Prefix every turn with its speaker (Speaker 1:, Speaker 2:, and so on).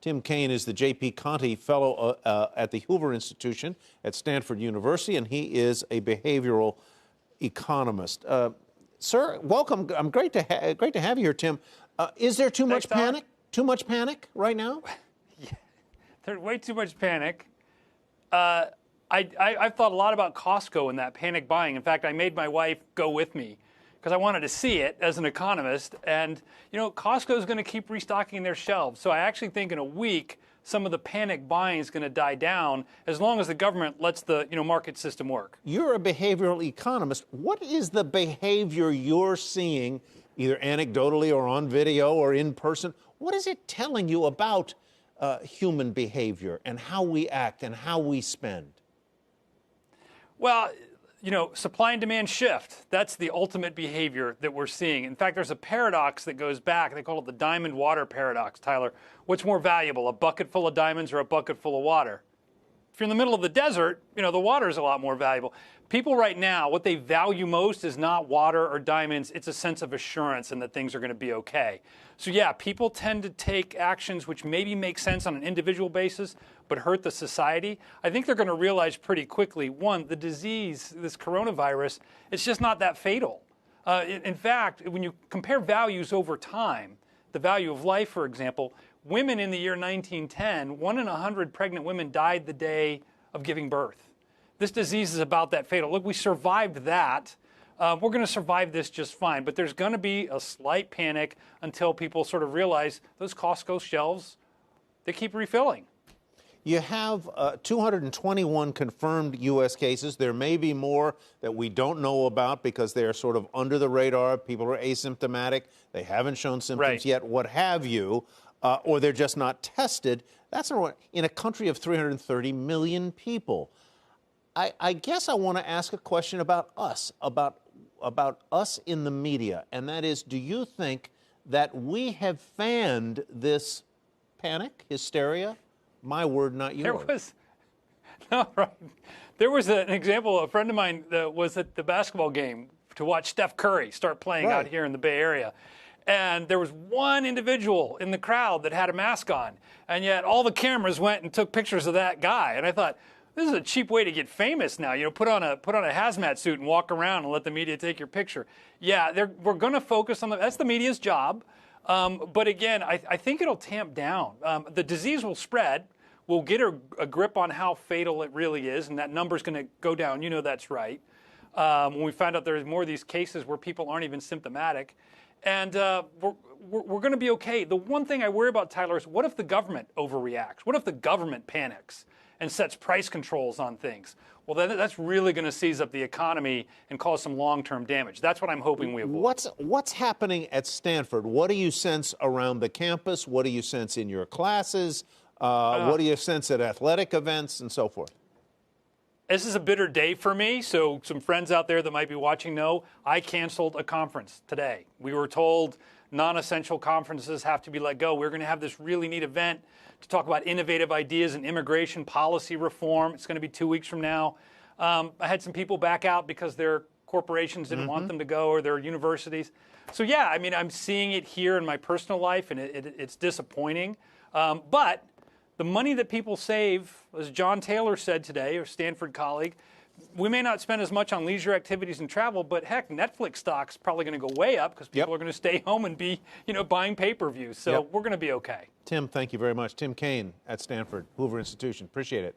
Speaker 1: Tim Kane is the J.P. Conte Fellow at the Hoover Institution at Stanford University, and he is a behavioral economist. Sir, welcome. Great to have you here, Tim. Is there too much panic? Too much panic right now?
Speaker 2: Yeah, there's way too much panic. I've thought a lot about Costco and that panic buying. In fact, I made my wife go with me because I wanted to see it as an economist. And, you know, Costco is going to keep restocking their shelves. So I actually think in a week, some of the panic buying is going to die down as long as the government lets the market system work. You're a behavioral economist. What is the behavior you're seeing, either anecdotally or on video or in person? What is it telling you about human behavior and how we act and how we spend? Well, you know, supply and demand shift. That's the ultimate behavior that we're seeing. In fact, there's a paradox that goes back. They call it the diamond water paradox, Tyler. What's more valuable, a bucket full of diamonds or a bucket full of water? If you're in the middle of the desert, you know, the water is a lot more valuable. People right now, what they value most is not water or diamonds. It's a sense of assurance and that things are going to be okay. So, yeah, people tend to take actions which maybe make sense on an individual basis but hurt the society. I think they're going to realize pretty quickly, one, the disease, this coronavirus, it's just not that fatal. In fact, when you compare values over time, the value of life, for example, women in the year 1910, 1 in 100 pregnant women died the day of giving birth. This disease is about that fatal. Look, we survived that. We're going to survive this just fine. But there's going to be a slight panic until people sort of realize those Costco shelves, they keep refilling. You have 221 confirmed U.S. cases. There may be more that we don't know about because they are sort of under the radar. People are asymptomatic. They haven't shown symptoms yet, what have you, or they're just not tested. That's in a country of 330 million people. I guess I want to ask a question about us, about us in the media, and that is, do you think that we have fanned this panic, hysteria? My word, not yours. There was an example. A friend of mine that was at the basketball game to watch Steph Curry start playing out here in the Bay Area. And there was one individual in the crowd that had a mask on. And yet all the cameras went and took pictures of that guy. And I thought, this is a cheap way to get famous now. You know, put on a hazmat suit and walk around and let the media take your picture. Yeah, we're going to focus on that's the media's job. But again, I think it'll tamp down. The disease will spread. We'll get a grip on how fatal it really is, and that number's going to go down. You know that's right. When we find out there's more of these cases where people aren't even symptomatic. And we're going to be okay. The one thing I worry about, Tyler, is what if the government overreacts? What if the government panics and sets price controls on things? Well, then that's really going to seize up the economy and cause some long-term damage. That's what I'm hoping we avoid. What's happening at Stanford? What do you sense around the campus? What do you sense in your classes? What do you sense at athletic events and so forth? This is a bitter day for me, so some friends out there that might be watching know I canceled a conference today. We were told non-essential conferences have to be let go. We're going to have this really neat event to talk about innovative ideas and immigration policy reform. It's going to be 2 weeks from now. I had some people back out because their corporations didn't want them to go, or their universities. So yeah, I mean, I'm seeing it here in my personal life, and it's disappointing. But the money that people save, as John Taylor said today, a Stanford colleague, we may not spend as much on leisure activities and travel, but heck, Netflix stock's probably going to go way up because people are going to stay home and be, buying pay-per-views. So we're going to be okay. Tim, thank you very much. Tim Kane at Stanford, Hoover Institution. Appreciate it.